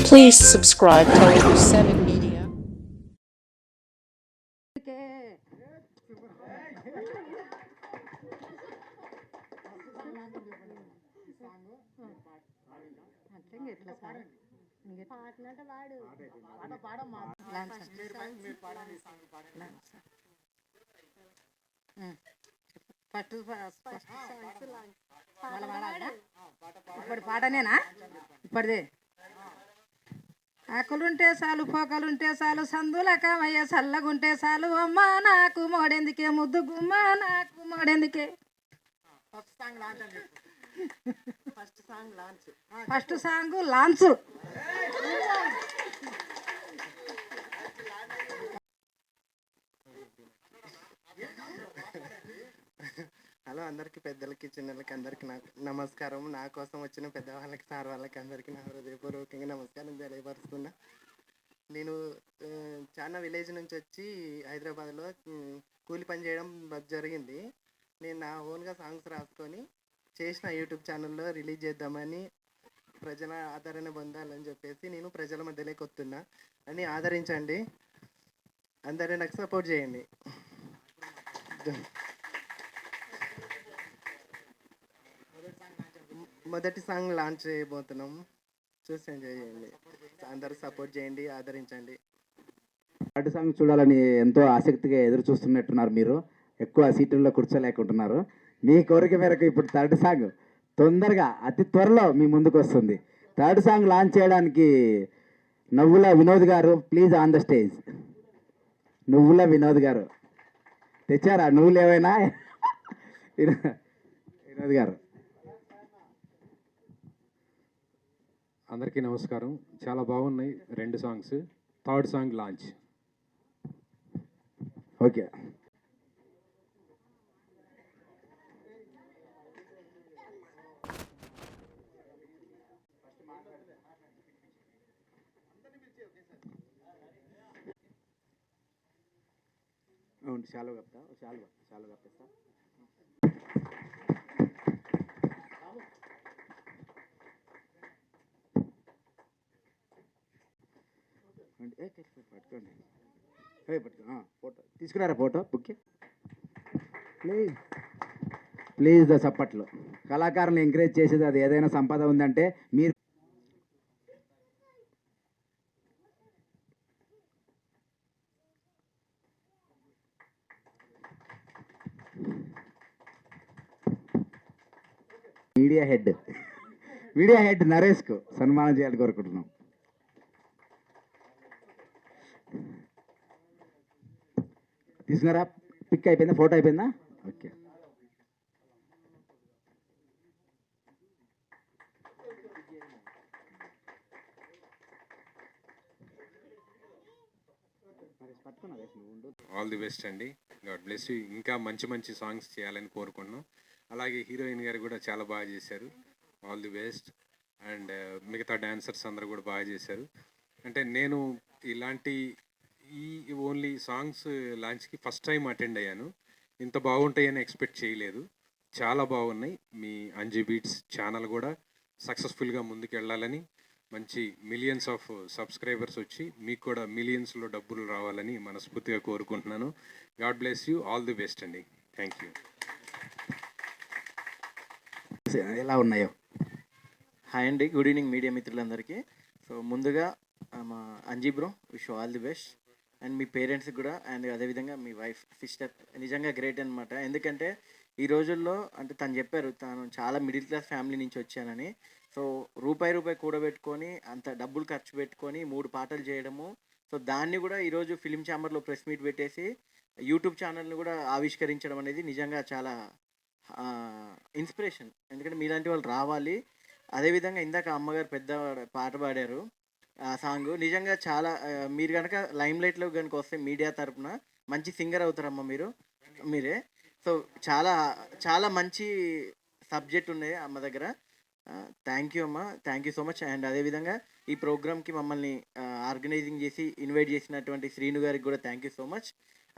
Please subscribe to Over 7 Media. ఇప్పుడు పాటనేనా ఇప్పటిదే ఆకులుంటే చాలు పోకలుంటే చాలు సందుల కామయ్య చల్లగుంటే చాలు అమ్మ నాకు మోడెందుకే ముద్దు గుమ్మ నాకు మోడెందుకే ఫస్ట్ సాంగ్ లాంచ్ హలో అందరికీ పెద్దలకి చిన్నలకి అందరికీ నమస్కారం. నా కోసం వచ్చిన పెద్దవాళ్ళకి సార్ వాళ్ళకి అందరికీ నా హృదయపూర్వకంగా నమస్కారం తెలియపరుస్తున్నా. నేను చాలా విలేజ్ నుంచి వచ్చి హైదరాబాద్లో కూలి పని చేయడం జరిగింది. నేను నా ఓన్గా సాంగ్స్ రాసుకొని చేసిన యూట్యూబ్ ఛానల్లో రిలీజ్ చేద్దామని ప్రజల ఆదరణ పొందాలని చెప్పేసి నేను ప్రజల మధ్యలోకి వస్తున్నా అని ఆదరించండి. అందరూ నాకు సపోర్ట్ చేయండి. మొదటి సాంగ్ లాంచ్ చేయబోతున్నాం, చూసి ఎంజాయ్ చేయండి. అందరూ సపోర్ట్ చేయండి, ఆదరించండి. థర్డ్ సాంగ్ చూడాలని ఎంతో ఆసక్తిగా ఎదురు చూస్తున్నట్టున్నారు. మీరు ఎక్కువ సీట్లలో కూర్చోలేకుంటున్నారు. మీ కోరిక మేరకు ఇప్పుడు థర్డ్ సాంగ్ తొందరగా అతి త్వరలో మీ ముందుకు వస్తుంది. థర్డ్ సాంగ్ లాంచ్ చేయడానికి నువ్వుల వినోద్ గారు ప్లీజ్ ఆన్ ద స్టేజ్. నువ్వుల వినోద్ గారు తెచ్చారా నువ్వులు ఏమైనా? వినోద్ గారు. అందరికీ నమస్కారం. చాలా బాగున్నాయి రెండు songs. Third song launch. Okay. అవును, చాలా కప్తా చాలా కప్పిస్తా. పట్టుకోండి, ఫోటో తీసుకున్నారా? ఫోటో బుక్ ప్లీజ్ ద సప్పట్లో. కళాకారులను ఎంకరేజ్ చేసేది అది ఏదైనా సంపద ఉందంటే మీరు మీడియా హెడ్ నరేష్కు సన్మానం చేయాలని కోరుకుంటున్నాం. తీసుకున్నారా? పిక్ అయిపోయిందా? ఫోటో అయిపోయిందా? ఓకే. ఆల్ ది బెస్ట్ అండి. God bless you. ఇంకా మంచి మంచి సాంగ్స్ చేయాలని కోరుకుంటున్నాం. అలాగే హీరోయిన్ గారు కూడా చాలా బాగా చేశారు. All the best. అండ్ మిగతా డాన్సర్స్ అందరూ కూడా బాగా చేశారు. అంటే నేను ఇలాంటి ఓన్లీ సాంగ్స్ లాంచ్కి ఫస్ట్ టైం అటెండ్ అయ్యాను. ఇంత బాగుంటాయని ఎక్స్పెక్ట్ చేయలేదు. చాలా బాగున్నాయి. మీ అంజీ బీట్స్ ఛానల్ కూడా సక్సెస్ఫుల్గా ముందుకు వెళ్ళాలని, మంచి మిలియన్స్ ఆఫ్ సబ్స్క్రైబర్స్ వచ్చి మీకు కూడా మిలియన్స్లో డబ్బులు రావాలని మనస్ఫూర్తిగా కోరుకుంటున్నాను. God bless you. All the best అండి. Thank you. ఎలా ఉన్నాయో? హాయ్ అండి, గుడ్ ఈవినింగ్ మీడియా మిత్రులందరికీ. సో ముందుగా మా Anji bro wish all the best. And మీ పేరెంట్స్కి కూడా, అండ్ అదేవిధంగా మీ వైఫ్ సిస్టర్ నిజంగా గ్రేట్ అనమాట. ఎందుకంటే ఈ రోజుల్లో అంటే తను చెప్పారు తాను చాలా మిడిల్ క్లాస్ ఫ్యామిలీ నుంచి వచ్చానని. సో రూపాయి కూడబెట్టుకొని అంత డబ్బులు ఖర్చు పెట్టుకొని 3 పాటలు చేయడము. సో దాన్ని కూడా ఈరోజు ఫిలిం ఛాంబర్లో ప్రెస్ మీట్ పెట్టేసి యూట్యూబ్ ఛానల్ని కూడా ఆవిష్కరించడం అనేది నిజంగా చాలా ఇన్స్పిరేషన్. ఎందుకంటే మీలాంటి వాళ్ళు రావాలి. అదేవిధంగా ఇందాక అమ్మగారు పెద్ద పాట పాడారు, ఆ సాంగ్ నిజంగా చాలా మీరు కనుక లైమ్ లైట్లో కనుక వస్తే మీడియా తరపున మంచి సింగర్ అవుతారమ్మా మీరే. సో చాలా చాలా మంచి సబ్జెక్ట్ ఉన్నాయి అమ్మ దగ్గర. థ్యాంక్ యూ అమ్మ, thank you so much. And అదేవిధంగా ఈ ప్రోగ్రామ్కి మమ్మల్ని ఆర్గనైజింగ్ చేసి ఇన్వైట్ చేసినటువంటి శ్రీను గారికి కూడా థ్యాంక్ యూ సో మచ్.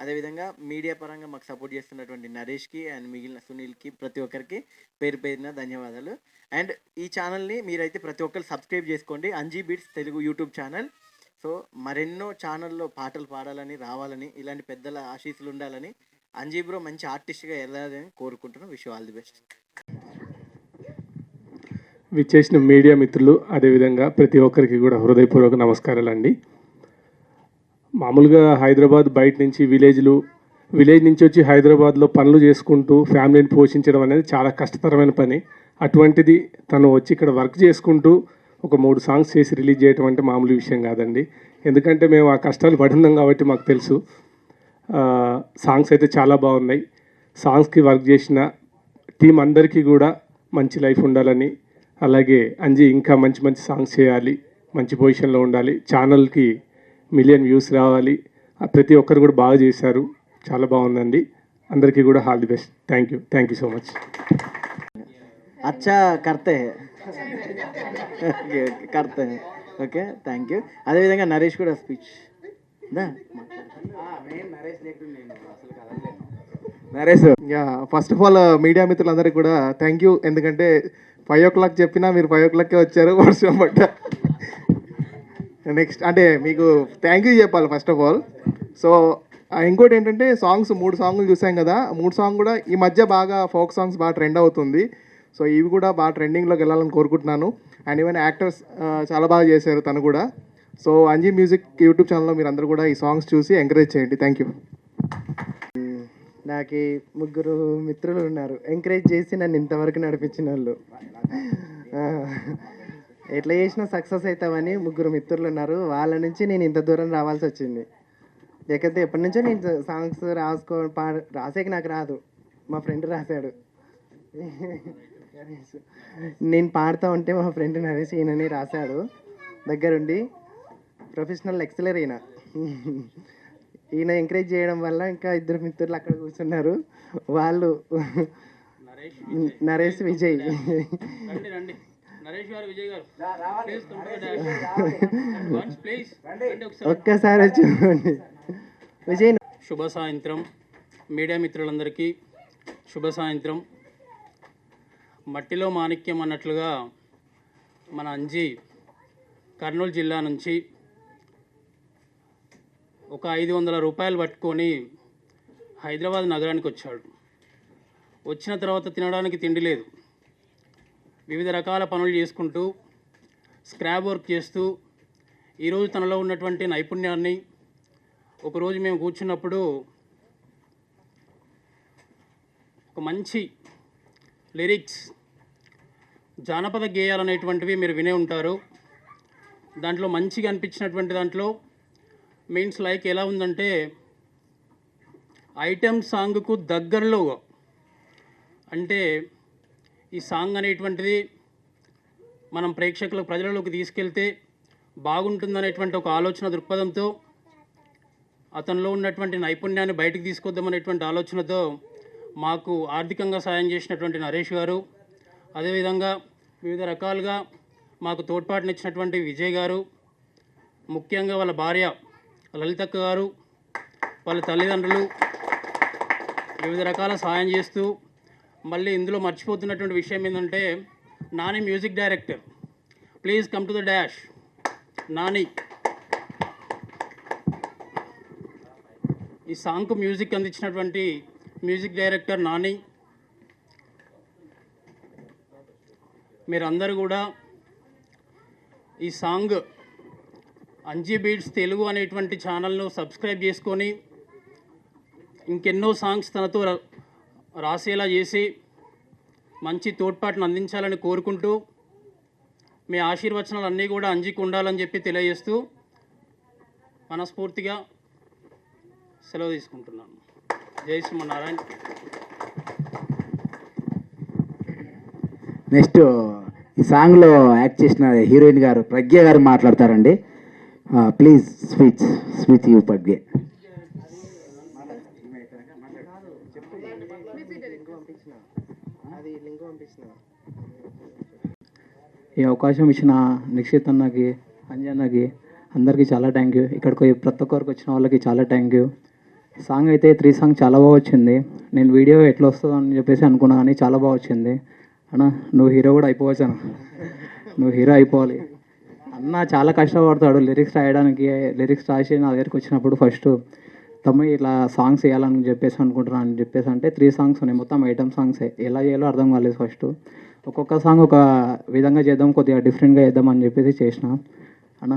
అదేవిధంగా మీడియా పరంగా మాకు సపోర్ట్ చేస్తున్నటువంటి నరేష్కి అండ్ మిగిలిన సునీల్కి ప్రతి ఒక్కరికి పేరు పేరున ధన్యవాదాలు. అండ్ ఈ ఛానల్ని మీరైతే ప్రతి ఒక్కరు సబ్స్క్రైబ్ చేసుకోండి, Anji beats Telugu YouTube channel. So మరెన్నో ఛానల్లో పాటలు పాడాలని, రావాలని, ఇలాంటి పెద్దల ఆశీస్సులు ఉండాలని, అంజీ బ్రో మంచి ఆర్టిస్ట్గా ఎదగాలని కోరుకుంటున్నాను. Wish all the best. విచ్చేసిన మీడియా మిత్రులు, అదేవిధంగా ప్రతి ఒక్కరికి కూడా హృదయపూర్వక నమస్కారాలు అండి. మామూలుగా హైదరాబాద్ బయట నుంచి విలేజ్ నుంచి వచ్చి హైదరాబాద్లో పనులు చేసుకుంటూ ఫ్యామిలీని పోషించడం అనేది చాలా కష్టతరమైన పని. అటువంటిది తను వచ్చి ఇక్కడ వర్క్ చేసుకుంటూ ఒక 3 సాంగ్స్ చేసి రిలీజ్ చేయడం అంటే మామూలు విషయం కాదండి. ఎందుకంటే మేము ఆ కష్టాలు పడున్నాం కాబట్టి మాకు తెలుసు. సాంగ్స్ అయితే చాలా బాగున్నాయి. సాంగ్స్కి వర్క్ చేసిన టీం అందరికీ కూడా మంచి లైఫ్ ఉండాలని, అలాగే అంజీ ఇంకా మంచి మంచి సాంగ్స్ చేయాలి, మంచి పొజిషన్లో ఉండాలి, ఛానల్కి 1 మిలియన్ వ్యూస్ రావాలి. ప్రతి ఒక్కరు కూడా బాగా చేశారు, చాలా బాగుందండి. అందరికీ కూడా all the best. Thank you so much. అచ్చా కర్తే కర్తే ఓకే, థ్యాంక్ యూ. అదేవిధంగా నరేష్ కూడా speech Naresh, yeah, first of all media మిత్రులందరికీ కూడా థ్యాంక్ యూ. ఎందుకంటే 5 o'clock చెప్పినా మీరు 5 o'clockకే వచ్చారు, వర్షం పడ్డ. నెక్స్ట్ అంటే మీకు థ్యాంక్ యూ చెప్పాలి ఫస్ట్ ఆఫ్ ఆల్. సో ఇంకోటి ఏంటంటే సాంగ్స్ 3 సాంగులు చూసాం కదా, 3 సాంగ్ కూడా ఈ మధ్య బాగా ఫోక్ సాంగ్స్ బాగా ట్రెండ్ అవుతుంది. సో ఇవి కూడా బాగా ట్రెండింగ్లోకి వెళ్ళాలని కోరుకుంటున్నాను. అండ్ ఈవెన్ యాక్టర్స్ చాలా బాగా చేశారు తను కూడా. సో అంజీ మ్యూజిక్ యూట్యూబ్ ఛానల్లో మీరు అందరూ కూడా ఈ సాంగ్స్ చూసి ఎంకరేజ్ చేయండి. Thank you. నాకు 3 మిత్రులు ఉన్నారు, ఎంకరేజ్ చేసి నన్ను ఇంతవరకు నడిపించిన వాళ్ళు. ఎట్లా చేసినా సక్సెస్ అవుతామని 3 మిత్రులు ఉన్నారు. వాళ్ళ నుంచి నేను ఇంత దూరం రావాల్సి వచ్చింది. లేకపోతే ఎప్పటి నుంచో నేను సాంగ్స్ రాసేకి నాకు రాదు, మా ఫ్రెండ్ రాశాడు. నేను పాడుతూ ఉంటే మా ఫ్రెండ్ నరేష్ ఈయనని రాశాడు దగ్గరుండి. ప్రొఫెషనల్ ఎక్సలర్ ఈయన ఎంకరేజ్ చేయడం వల్ల ఇంకా 2 మిత్రులు అక్కడ కూర్చున్నారు. వాళ్ళు నరేష్ విజయ్. ఒక్కసారి చూడండి విజయ్. శుభ సాయంత్రం మీడియా మిత్రులందరికీ శుభ సాయంత్రం. మట్టిలో మాణిక్యం అన్నట్లుగా మన అంజీ కర్నూలు జిల్లా నుంచి ఒక 500 రూపాయలు పట్టుకొని హైదరాబాద్ నగరానికి వచ్చాడు. వచ్చిన తర్వాత తినడానికి తిండి లేదు, వివిధ రకాల పనులు చేసుకుంటూ స్క్రాప్ వర్క్ చేస్తూ ఈరోజు తనలో ఉన్నటువంటి నైపుణ్యాన్ని ఒకరోజు మేము కూర్చున్నప్పుడు ఒక మంచి లిరిక్స్, జానపద గేయాలు అనేటువంటివి మీరు వినే ఉంటారు. దాంట్లో మంచిగా అనిపించినటువంటి దాంట్లో మీన్స్ లైక్ ఎలా ఉందంటే ఐటెం సాంగ్కు దగ్గరలో, అంటే ఈ సాంగ్ అనేటువంటిది మనం ప్రేక్షకులకు ప్రజలలోకి తీసుకెళ్తే బాగుంటుందనేటువంటి ఒక ఆలోచన దృక్పథంతో, అతనిలో ఉన్నటువంటి నైపుణ్యాన్ని బయటకు తీసుకొద్దామనేటువంటి ఆలోచనతో మాకు ఆర్థికంగా సాయం చేసినటువంటి నరేష్ గారు, అదేవిధంగా వివిధ రకాలుగా మాకు తోడ్పాటునిచ్చినటువంటి విజయ్ గారు, ముఖ్యంగా వాళ్ళ భార్య లలితక్క గారు, వాళ్ళ తల్లిదండ్రులు వివిధ రకాల సాయం చేస్తూ, మళ్ళీ ఇందులో మర్చిపోతున్నటువంటి విషయం ఏంటంటే Nani music director, please come to the dash. Nani ఈ సాంగ్కు మ్యూజిక్ అందించినటువంటి మ్యూజిక్ డైరెక్టర్ నాని. మీరందరూ కూడా ఈ సాంగ్ అంజీ బీట్స్ తెలుగు అనేటువంటి ఛానల్ను సబ్స్క్రైబ్ చేసుకొని ఇంకెన్నో సాంగ్స్ తనతో రాసేలా చేసి మంచి తోడ్పాటును అందించాలని కోరుకుంటూ, మీ ఆశీర్వచనాలు అన్నీ కూడా అంజీకి ఉండాలని చెప్పి తెలియజేస్తూ మనస్ఫూర్తిగా సెలవు తీసుకుంటున్నాను. జై శ్రీమన్నారాయణ. నెక్స్ట్ ఈ సాంగ్లో యాక్ట్ చేసిన హీరోయిన్ గారు ప్రజ్ఞ గారు మాట్లాడతారండి. ప్లీజ్ స్పీచ్ యూ ప్రజ్ఞ. ఈ అవకాశం ఇచ్చిన నిక్షిత్ అన్నకి, అంజీ అన్నకి అందరికీ చాలా థ్యాంక్ యూ. ఇక్కడికి ప్రతి ఒక్కరికి వచ్చిన వాళ్ళకి చాలా థ్యాంక్ యూ. సాంగ్ అయితే 3 సాంగ్ చాలా బాగా వచ్చింది. నేను వీడియో ఎట్లా వస్తుందో అని చెప్పేసి అనుకున్నా కానీ చాలా బాగా వచ్చింది. అన్న నువ్వు హీరో కూడా అయిపోవచ్చు అన్న, నువ్వు హీరో అయిపోవాలి అన్న. చాలా కష్టపడతాడు లిరిక్స్ రాయడానికి. లిరిక్స్ రాసి నా దగ్గరికి వచ్చినప్పుడు ఫస్ట్ తమ్ముడు ఇట్లా సాంగ్స్ వేయాలని చెప్పేసి అనుకుంటున్నాను అని చెప్పేసి అంటే 3 సాంగ్స్ ఉన్నాయి, మొత్తం ఐటమ్ సాంగ్సే. ఎలా చేయాలో అర్థం కాలేదు ఫస్ట్. ఒక్కొక్క సాంగ్ ఒక విధంగా చేద్దాం, కొద్దిగా డిఫరెంట్గా చేద్దాం అని చెప్పేసి చేసిన అన్న.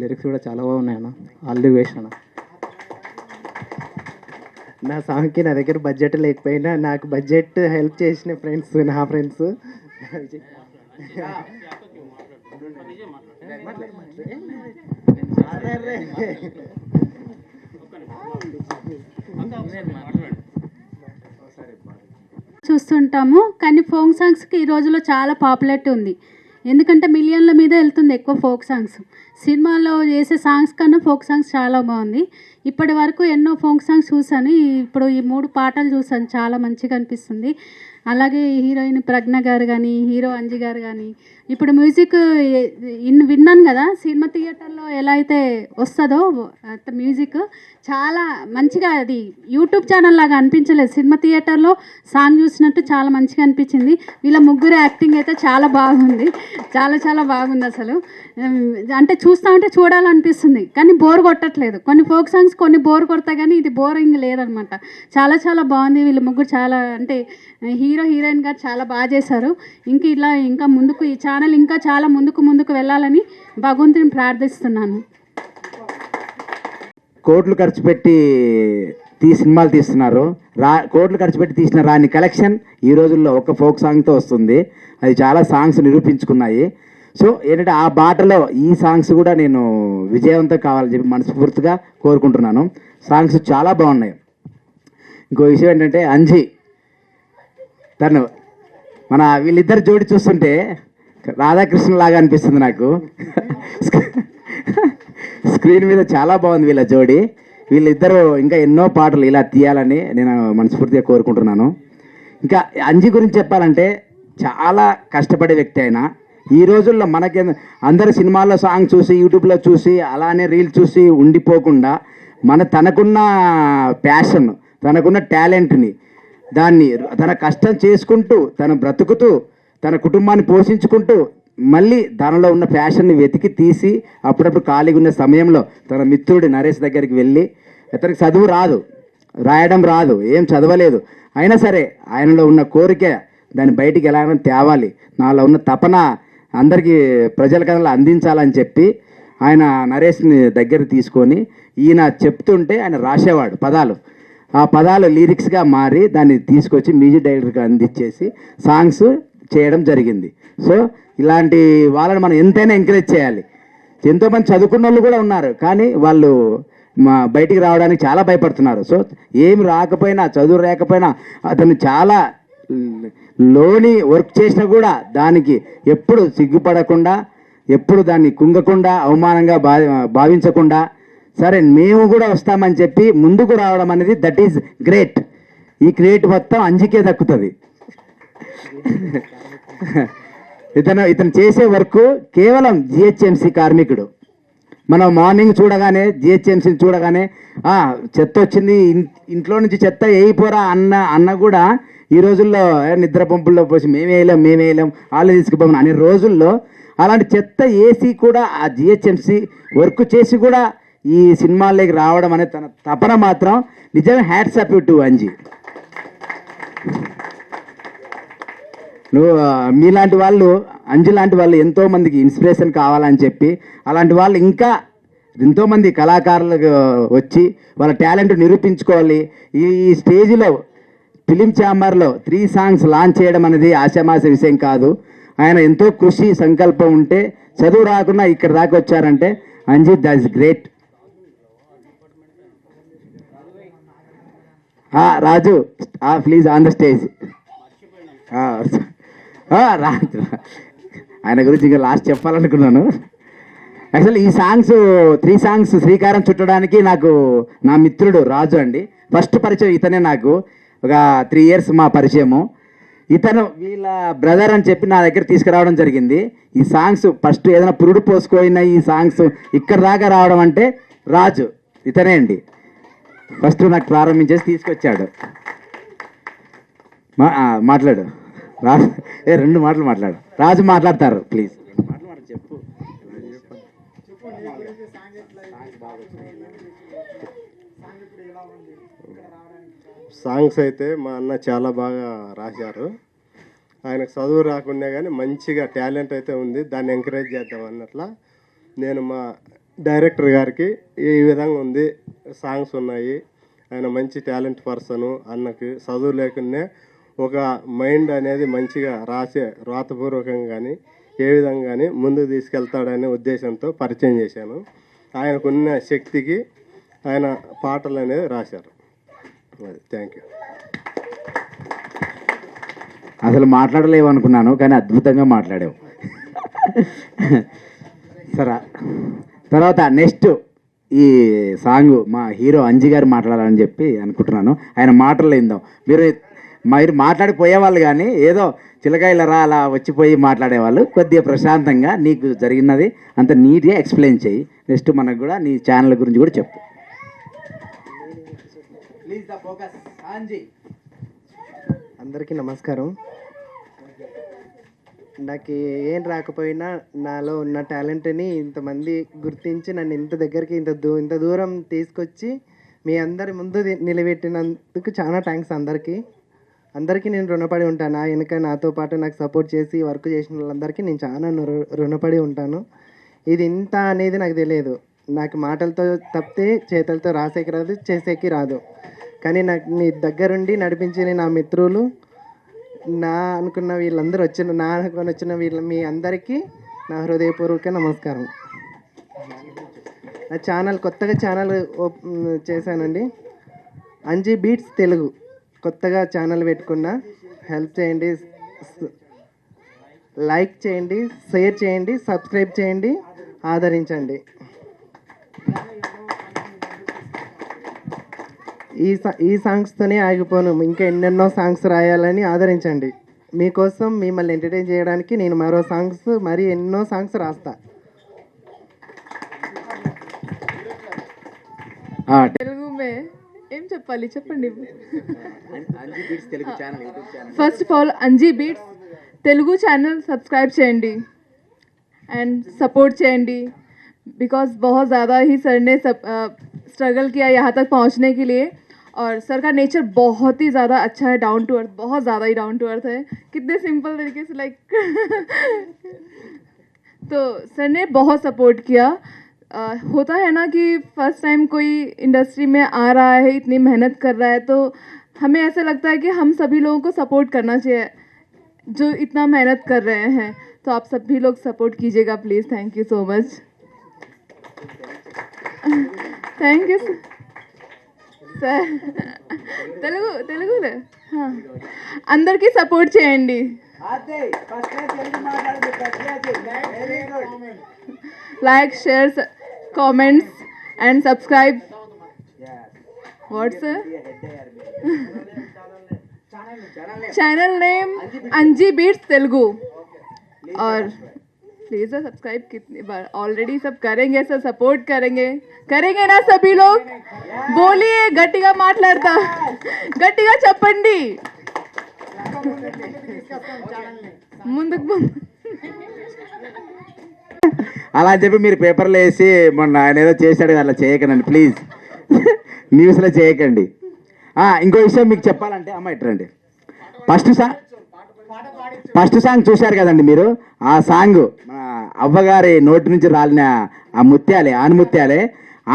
లిరిక్స్ కూడా చాలా బాగున్నాయి అన్న. ఆల్ ది బెస్ట్ అన్న. నా సాంగ్కి నా దగ్గర బడ్జెట్ లేకపోయినా నాకు బడ్జెట్ హెల్ప్ చేసిన ఫ్రెండ్స్, నా ఫ్రెండ్స్. చూస్తుంటాము కానీ ఫోక్ సాంగ్స్కి ఈ రోజుల్లో చాలా పాపులారిటీ ఉంది. ఎందుకంటే మిలియన్ల మీద వెళ్తుంది ఎక్కువ ఫోక్ సాంగ్స్. సినిమాలో చేసే సాంగ్స్ కన్నా ఫోక్ సాంగ్స్ చాలా బాగుంది. ఇప్పటి వరకు ఎన్నో ఫోక్ సాంగ్స్ చూసాను, ఇప్పుడు ఈ 3 పాటలు చూసాను, చాలా మంచిగా అనిపిస్తుంది. అలాగే హీరోయిన్ ప్రజ్ఞ గారు కానీ, హీరో అంజి గారు కానీ, ఇప్పుడు మ్యూజిక్ విన్నాను కదా, సినిమా థియేటర్లో ఎలా అయితే వస్తుందో మ్యూజిక్ చాలా మంచిగా, అది యూట్యూబ్ ఛానల్ లాగా అనిపించలేదు. సినిమా థియేటర్లో సాంగ్ చూసినట్టు చాలా మంచిగా అనిపించింది. వీళ్ళ ముగ్గురు యాక్టింగ్ అయితే చాలా బాగుంది, చాలా చాలా బాగుంది అసలు. అంటే చూస్తూ ఉంటే చూడాలనిపిస్తుంది కానీ బోర్ కొట్టట్లేదు. కొన్ని ఫోక్ సాంగ్స్ కొన్ని బోర్ కొడతా కానీ ఇది బోరింగ్ లేదనమాట. చాలా చాలా బాగుంది. వీళ్ళు ముగ్గురు చాలా, అంటే హీరో హీరోయిన్ గారు చాలా బాగా చేశారు. ఇంకా ముందుకు ఈ ఛానల్ ఇంకా చాలా ముందుకు వెళ్ళాలని భగవంతుని ప్రార్థిస్తున్నాను. కోట్లు ఖర్చు పెట్టి సినిమాలు తీస్తున్నారు. కోట్లు ఖర్చు పెట్టి తీసిన రాని కలెక్షన్ ఈ రోజుల్లో ఒక ఫోక్ సాంగ్తో వస్తుంది. అది చాలా సాంగ్స్ నిరూపించుకున్నాయి. సో ఏంటంటే ఆ బాటలో ఈ సాంగ్స్ కూడా నేను విజయవంతం కావాలని చెప్పి మనస్ఫూర్తిగా కోరుకుంటున్నాను. సాంగ్స్ చాలా బాగున్నాయి. ఇంకో విషయం ఏంటంటే అంజి, తను మన వీళ్ళిద్దరు జోడి చూస్తుంటే రాధాకృష్ణ లాగా అనిపిస్తుంది నాకు. స్క్రీన్ మీద చాలా బాగుంది వీళ్ళ జోడి. వీళ్ళిద్దరూ ఇంకా ఎన్నో పాటలు ఇలా తీయాలని నేను మనస్ఫూర్తిగా కోరుకుంటున్నాను. ఇంకా అంజి గురించి చెప్పాలంటే చాలా కష్టపడే వ్యక్తి అయినా ఈ రోజుల్లో మనకి అందరు సినిమాల్లో సాంగ్ చూసి యూట్యూబ్లో చూసి అలానే రీల్ చూసి ఉండిపోకుండా తనకున్న ప్యాషన్, తనకున్న టాలెంట్ని దాన్ని తన కష్టం చేసుకుంటూ తను బ్రతుకుతూ తన కుటుంబాన్ని పోషించుకుంటూ మళ్ళీ దానిలో ఉన్న ఫ్యాషన్ని వెతికి తీసి అప్పుడప్పుడు ఖాళీగా ఉన్న సమయంలో తన మిత్రుడి నరేష్ దగ్గరికి వెళ్ళి, అతనికి చదువు రాదు, రాయడం రాదు, ఏం చదవలేదు, అయినా సరే ఆయనలో ఉన్న కోరిక దాన్ని బయటికి ఎలాగైనా తేవాలి, నాలో ఉన్న తపన అందరికీ ప్రజల కథలు అందించాలని చెప్పి ఆయన నరేష్ని దగ్గర తీసుకొని ఈయన చెప్తుంటే ఆయన రాసేవాడు పదాలు. ఆ పదాలు లిరిక్స్గా మారి దాన్ని తీసుకొచ్చి మ్యూజిక్ డైరెక్టర్కి అందించేసి సాంగ్స్ చేయడం జరిగింది. సో ఇలాంటి వాళ్ళని మనం ఎంతైనా ఎంకరేజ్ చేయాలి. ఎంతోమంది చదువుకున్న వాళ్ళు కూడా ఉన్నారు కానీ వాళ్ళు బయటికి రావడానికి చాలా భయపడుతున్నారు. సో ఏమి రాకపోయినా, చదువు రాకపోయినా అతను చాలా లోని వర్క్ చేసినా కూడా దానికి ఎప్పుడు సిగ్గుపడకుండా, ఎప్పుడు దాన్ని కుంగకుండా, అవమానంగా భావించకుండా సరే మేము కూడా వస్తామని చెప్పి ముందుకు రావడం అనేది దట్ ఈజ్ గ్రేట్. ఈ క్రియేట్ మొత్తం అంజికే దక్కుతుంది. ఇతను చేసే వర్క్ కేవలం జిహెచ్ఎంసి కార్మికుడు. మనం మార్నింగ్ చూడగానే జిహెచ్ఎంసీని చూడగానే చెత్త వచ్చింది, ఇంట్లో నుంచి చెత్త వేయిపోరా అన్న కూడా ఈ రోజుల్లో నిద్ర పంపుల్లో పోసి మేమేయలేం వాళ్ళు తీసుకుపోమని అనే రోజుల్లో అలాంటి చెత్త వేసి కూడా ఆ జిహెచ్ఎంసి వర్క్ చేసి కూడా ఈ సినిమాల్లోకి రావడం అనే తన తపన మాత్రం నిజంగా హ్యాట్స్ ఆఫ్ టు అంజి. మీలాంటి వాళ్ళు, అంజి లాంటి వాళ్ళు ఎంతోమందికి ఇన్స్పిరేషన్ కావాలని చెప్పి అలాంటి వాళ్ళు ఇంకా ఎంతోమంది కళాకారులకు వచ్చి వాళ్ళ టాలెంట్ నిరూపించుకోవాలి. ఈ స్టేజ్లో ఫిలిం ఛాంబర్లో 3 సాంగ్స్ లాంచ్ చేయడం అనేది ఆశామాష విషయం కాదు. ఆయన ఎంతో కృషి సంకల్పం ఉంటే చదువు రాకుండా ఇక్కడ దాకా వచ్చారంటే Anji that is great. Raju please on the stage. ఆయన గురించి ఇంకా లాస్ట్ చెప్పాలనుకున్నాను. యాక్చువల్లీ ఈ సాంగ్స్ 3 సాంగ్స్ శ్రీకారం చుట్టడానికి నాకు నా మిత్రుడు రాజు అండి ఫస్ట్ పరిచయం. ఇతనే నాకు ఒక 3 years మా పరిచయము. ఇతను వీళ్ళ బ్రదర్ అని చెప్పి నా దగ్గర తీసుకురావడం జరిగింది. ఈ సాంగ్స్ ఫస్ట్ ఏదైనా పురుడు పోసుకోయిన ఈ సాంగ్స్ ఇక్కడ దాకా రావడం అంటే రాజు ఇతనే అండి. ఫస్ట్ నాకు ప్రారంభించేసి తీసుకొచ్చాడు. మాట్లాడు రాజు. రెండు మాటలు మాట్లాడు. రాజు మాట్లాడతారు ప్లీజ్. చెప్పు. సాంగ్స్ అయితే మా అన్న చాలా బాగా రాశారు. ఆయనకు చదువు రాకుండా కానీ మంచిగా టాలెంట్ అయితే ఉంది, దాన్ని ఎంకరేజ్ చేద్దాం అన్నట్ల నేను మా డైరెక్టర్ గారికి ఈ విధంగా ఉంది, సాంగ్స్ ఉన్నాయి, ఆయన మంచి టాలెంట్ పర్సను, అన్నకి చదువు లేకున్నా ఒక మైండ్ అనేది మంచిగా రాతపూర్వకంగా కానీ ఏ విధంగా కానీ ముందుకు తీసుకెళ్తాడనే ఉద్దేశంతో పరిచయం చేశాను. ఆయనకున్న శక్తికి ఆయన పాటలు అనేది రాశారు. అది థ్యాంక్ యూ. అసలు మాట్లాడలేవు అనుకున్నాను కానీ అద్భుతంగా మాట్లాడావు. సరే, తర్వాత నెక్స్ట్ ఈ సాంగ్ మా హీరో అంజి గారు మాట్లాడాలని చెప్పి అనుకుంటున్నాను. ఆయన మాటలు ఏందో మీరు మాట్లాడిపోయేవాళ్ళు కానీ ఏదో చిలకాయలరా అలా వచ్చిపోయి మాట్లాడేవాళ్ళు. కొద్దిగా ప్రశాంతంగా నీకు జరిగినది అంత నీట్గా ఎక్స్ప్లెయిన్ చేయి. నెక్స్ట్ మనకు కూడా నీ ఛానల్ గురించి కూడా చెప్పు. అందరికీ నమస్కారం. నాకు ఏం రాకపోయినా నాలో ఉన్న టాలెంట్ని ఇంతమంది గుర్తించి నన్ను ఇంత దగ్గరికి ఇంత దూరం తీసుకొచ్చి మీ అందరి ముందు నిలబెట్టినందుకు చాలా థ్యాంక్స్ అందరికీ నేను రుణపడి ఉంటాను. వెనుక నాతో పాటు నాకు సపోర్ట్ చేసి వర్క్ చేసిన వాళ్ళందరికీ నేను చాలా రుణపడి ఉంటాను. ఇది ఇంత అనేది నాకు తెలియదు. నాకు మాటలతో తప్పితే చేతులతో రాసేకి రాదు, చేసేకి రాదు. కానీ నాకు మీ దగ్గరుండి నడిపించిన నా మిత్రులు, నా అనుకున్న వీళ్ళందరూ వచ్చిన మీ అందరికీ నా హృదయపూర్వక నమస్కారం. నా కొత్తగా ఛానల్ చేశానండి, అంజీ బీట్స్ తెలుగు. కొత్తగా ఛానల్ పెట్టుకున్నా. హెల్ప్ చేయండి, లైక్ చేయండి, షేర్ చేయండి, సబ్స్క్రైబ్ చేయండి, ఆదరించండి. ఈ సాంగ్స్తోనే ఆగిపోను, ఇంకా ఎన్నెన్నో సాంగ్స్ రాయాలని ఆదరించండి. మీకోసం మిమ్మల్ని ఎంటర్టైన్ చేయడానికి నేను మరి ఎన్నో సాంగ్స్ రాస్తా. తెలుగు ఏం చెప్పాలి చెప్పండి. First of all Anji beats Telugu channel subscribe చేయండి एंड सपोर्ट చేయండి बिकॉज बहुत ज़्यादा ही सर ने स्ट्रगल किया यहाँ तक पहुँचने के लिए. और सर का नेचर बहुत ही ज़्यादा अच्छा है, डाउन टू अर्थ, बहुत ज़्यादा ही डाउन टू अर्थ है. कितने सिंपल तरीके से लाइक तो सर ने बहुत सपोर्ट किया. होता है ना कि फर्स्ट टाइम कोई इंडस्ट्री में आ रहा है, इतनी मेहनत कर रहा है, तो हमें ऐसा लगता है कि हम सभी लोगों को सपोर्ट करना चाहिए जो इतना मेहनत कर रहे हैं. तो आप सभी लोग सपोर्ट कीजिएगा please. Thank you so much. Thank you sir. Telugu అందరికీ సపోర్ట్ చేయండి. Like, share, comments and subscribe. What's channel name Anji beats Telugu. और प्लीज़ सब्सक्राइब कितनी बार ऑलरेडी सब करेंगे, सब सपोर्ट करेंगे ना सभी लोग. बोलिए गट्टिगा माట్లాడతా, గట్టిగా చెప్పండి. ముందుకు అలా చెప్పి మీరు పేపర్లో వేసి మొన్న ఆయన ఏదో చేశాడు అలా చేయకండి ప్లీజ్. న్యూస్లో చేయకండి. ఇంకో విషయం మీకు చెప్పాలంటే అమ్మ ఇట్రండి. ఫస్ట్ సాంగ్ చూశారు కదండి మీరు. ఆ సాంగ్ మన అవ్వగారి నోటి నుంచి రాలిన ఆ ముత్యాలే, ఆనుముత్యాలే,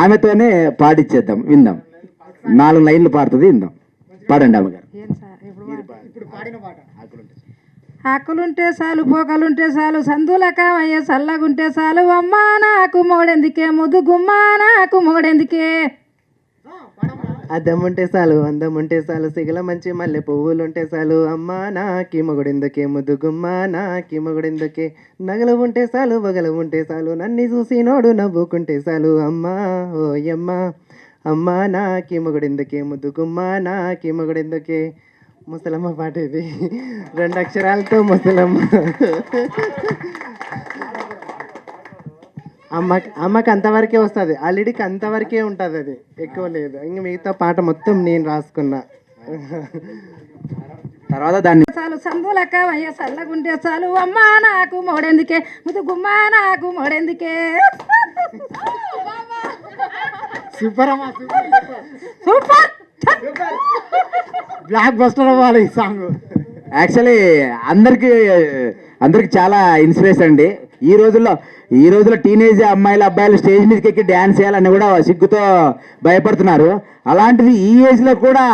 ఆమెతోనే పాడిచ్చేద్దాం, విందాం. 4 లైన్లు పాడుతుంది, విందాం. పాడండి అమ్మగారు. ఆకులుంటే చాలు, పోకలుంటే చాలు, సందుల కామయ్య చల్లగుంటే చాలు, అమ్మా నాకు మోడెందుకే, ముద్దు గుమ్మా నాకు మోడెందుకే. అద్దం ఉంటే చాలు, అందం ఉంటే చాలు, సిగల మంచి మల్లె పువ్వులుంటే చాలు, అమ్మా నాకి మొగుడెందుకే, ముద్దు గుమ్మా నాకి మొగుడెందుకే. నగలు ఉంటే చాలు, వగలు ఉంటే చాలు, నన్ను చూసి నోడు నవ్వుకుంటే చాలు, అమ్మా ఓయమ్మ, అమ్మా నాకి మొగుడెందుకే, ముద్దు గుమ్మా నాకి మొగుడెందుకే. ముసలమ్మ పాట ఇది, 2 అక్షరాలతో ముసలమ్మ. అమ్మకి అంతవరకే వస్తుంది, ఆ లిడిక్ అంతవరకే ఉంటుంది, అది ఎక్కువ లేదు. ఇంక మిగతా పాట మొత్తం నేను రాసుకున్నా. తర్వాత దాన్ని చాలు సందులక్క అయ్య చల్లగుంటే చాలు అమ్మా నాకు మోడెందుకే ముద్దు గుమ్మా నాకు మోడెందుకే. సూపర్ అమ్మా, సూపర్ బ్లాక్ బస్టర్ అవ్వాలి ఈ సాంగ్. యాక్చువల్లీ అందరికి చాలా ఇన్స్పిరేషన్ అండి. ఈ రోజుల్లో టీనేజ్ అమ్మాయిలు అబ్బాయిలు స్టేజ్ మీదకి ఎక్కి డ్యాన్స్ చేయాలని కూడా సిగ్గుతో భయపడుతున్నారు. అలాంటిది ఈ ఏజ్లో కూడా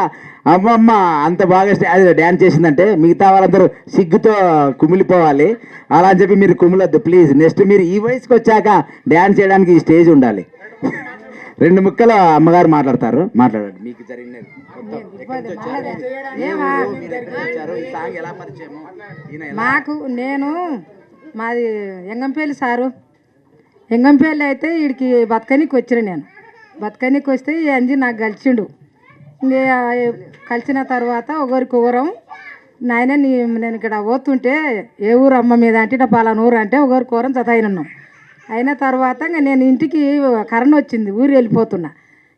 అమ్మమ్మ అంత బాగా డ్యాన్స్ చేసిందంటే మిగతా వాళ్ళందరూ సిగ్గుతో కుమిలిపోవాలి. అలా అని చెప్పి మీరు కుమిలొద్దు ప్లీజ్. నెక్స్ట్ మీరు ఈ వయసుకి వచ్చాక డ్యాన్స్ చేయడానికి ఈ స్టేజ్ ఉండాలి. 2 ముక్కలు అమ్మగారు మాట్లాడండి. మీకు జరిగినది మాకు మాది ఎంగంపల్లి సారు. ఎంగంపల్లి అయితే వీడికి బతకనికి వచ్చిన నేను. బతకనికి వస్తే ఈ అంజి నాకు కలిసిండు. కలిసిన తర్వాత ఒకరికొకరం నాయన నేను ఇక్కడ పోతుంటే ఏ ఊరు అమ్మ మీద అంటే ఇట్లా పలానా ఊరు అంటే ఒకరికొకరం జత అయినాం. అయిన తర్వాత ఇంకా నేను ఇంటికి కరెంట్ వచ్చింది, ఊరు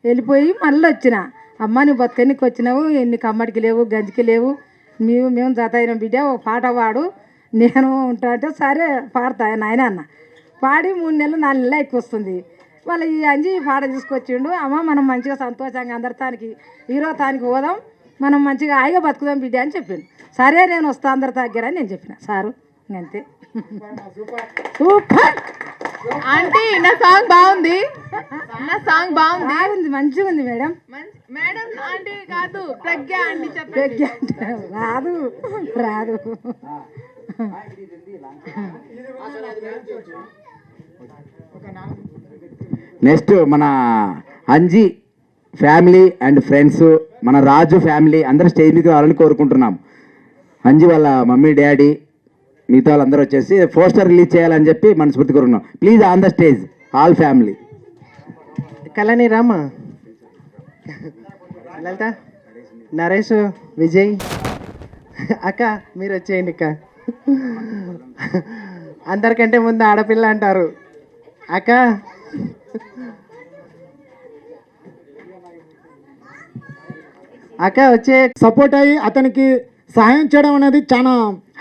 వెళ్ళిపోయి మళ్ళీ వచ్చిన. అమ్మ నువ్వు బతకనికి వచ్చినావు, నీకు అమ్మడికి లేవు గంజికి లేవు, మేము జత అయినాం బిడ్డ, ఒక పాట పాడు నేను ఉంటా అంటే సరే పాడతా నాయన అన్న. పాడి 3 నెలలు 4 నెలలు ఎక్కువ వస్తుంది. వాళ్ళు ఈ అంజి పాట తీసుకొచ్చిండు. అమ్మ మనం మంచిగా సంతోషంగా అందరితానికి హీరోతానికి పోదాం, మనం మంచిగా హాయిగా బతుకుదాం బిడ్డ అని చెప్పిండు. సరే నేను వస్తా అందరి దగ్గర అని నేను చెప్పిన సారు. అంతే. సూపర్ ఆంటీ, నా సాంగ్ బాగుంది, బాగుంది మంచిగా ఉంది మేడం. మేడం ఆంటీ కాదు, ప్రజ్ఞ ఆంటీ ప్రజ్ఞ అంటే రాదు. నెక్స్ట్ మన అంజి ఫ్యామిలీ అండ్ ఫ్రెండ్స్, మన రాజు ఫ్యామిలీ అందరూ స్టేజ్ మీదకి రావాలని కోరుకుంటున్నాం. అంజి వాళ్ళ మమ్మీ డాడీ మిగతా వాళ్ళందరూ వచ్చేసి పోస్టర్ రిలీజ్ చేయాలని చెప్పి మనస్ఫూర్తి కోరుకున్నాం. Please on the stage all family. Kalyani Rama, Lalitha, Naresh, Vijay అక్క మీరు వచ్చేయండి. అక్క అందరికంటే ముందు ఆడపిల్ల అంటారు. అక్క వచ్చే సపోర్ట్ అయ్యి అతనికి సహాయం చేయడం అనేది చాలా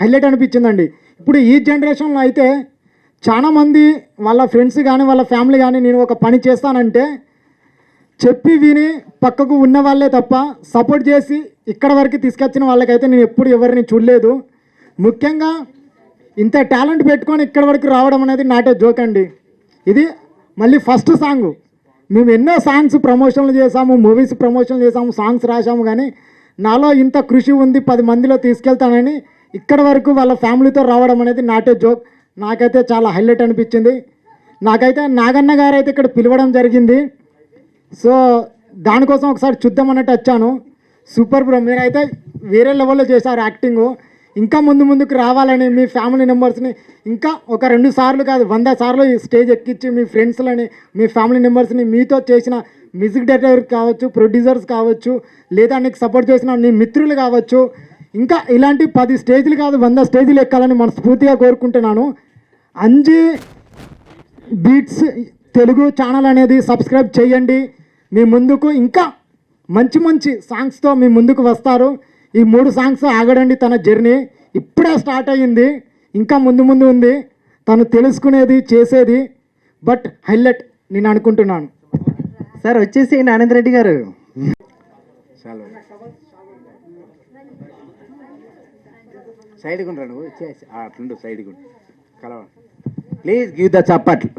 హైలైట్ అనిపించిందండి. ఇప్పుడు ఈ జనరేషన్లో అయితే చాలామంది వాళ్ళ ఫ్రెండ్స్ కానీ వాళ్ళ ఫ్యామిలీ కానీ నేను ఒక పని చేస్తానంటే చెప్పి విని పక్కకు ఉన్న వాళ్ళే తప్ప సపోర్ట్ చేసి ఇక్కడ వరకు తీసుకొచ్చిన వాళ్ళకైతే నేను ఎప్పుడు ఎవరిని చూడలేదు. ముఖ్యంగా ఇంత టాలెంట్ పెట్టుకొని ఇక్కడ వరకు రావడం అనేది నాట్ ఏ జోక్ అండి. ఇది మళ్ళీ ఫస్ట్ సాంగ్. మేము ఎన్నో సాంగ్స్ ప్రమోషన్లు చేసాము, మూవీస్ ప్రమోషన్లు చేసాము, సాంగ్స్ రాసాము, కానీ నాలో ఇంత కృషి ఉంది 10 మందిలో తీసుకెళ్తానని ఇక్కడ వరకు వాళ్ళ ఫ్యామిలీతో రావడం అనేది నాట్ ఏ జోక్. నాకైతే చాలా హైలైట్ అనిపించింది. నాకైతే నాగన్న గారు అయితే ఇక్కడ పిలవడం జరిగింది. సో దానికోసం ఒకసారి చూద్దామన్నట్టు వచ్చాను. సూపర్ బ్రో, మీరైతే వేరే లెవెల్లో చేశారు యాక్టింగ్. ఇంకా ముందుకు రావాలని మీ ఫ్యామిలీ మెంబర్స్ని ఇంకా ఒక 2 సార్లు కాదు 100 సార్లు స్టేజ్ ఎక్కించి మీ ఫ్రెండ్స్లని మీ ఫ్యామిలీ మెంబర్స్ని మీతో చేసిన మ్యూజిక్ డైరెక్టర్ కావచ్చు, ప్రొడ్యూసర్స్ కావచ్చు, లేదా నీకు సపోర్ట్ చేసిన నీ మిత్రులు కావచ్చు, ఇంకా ఇలాంటి 10 స్టేజ్లు కాదు 100 స్టేజ్లు ఎక్కాలని మనస్ఫూర్తిగా కోరుకుంటున్నాను. అంజి బీట్స్ తెలుగు ఛానల్ అనేది సబ్స్క్రైబ్ చేయండి. మీ ముందుకు ఇంకా మంచి సాంగ్స్తో మీ ముందుకు వస్తారు. ఈ 3 సాంగ్స్ ఆగడండి తన జర్నీ ఇప్పుడే స్టార్ట్ అయ్యింది, ఇంకా ముందు ఉంది తను తెలుసుకునేది చేసేది. బట్ హైలైట్ నేను అనుకుంటున్నాను. సార్ వచ్చేసి ఆనంద్ రెడ్డి గారు సైడ్గా ఉండరా నువ్వు, అట్లుండు సైడ్గా ఉండు కలవ. ప్లీజ్ గివ్ ద చప్పట్లు.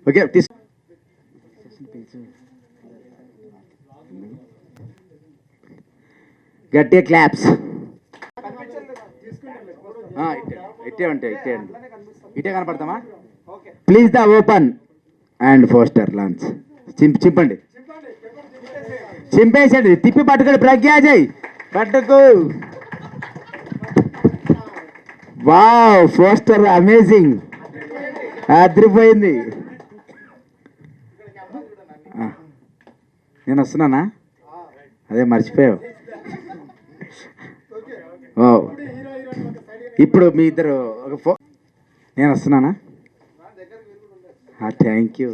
ఓకే గట్టిగా క్లాప్స్. ఇటే కనపడతామా? Please the open and poster launch. చింపండి, చింపేసండి, తిప్పి పట్టుకోండి. ప్రజ్ఞాజయ్ పట్టుకు. వావ్, పోస్టర్ అమేజింగ్, అదిరిపోయింది. నేను వస్తున్నానా? అదే మర్చిపోయావు. ఓ ఇప్పుడు మీ ఇద్దరు ఒక నేను వస్తున్నానా? Thank you.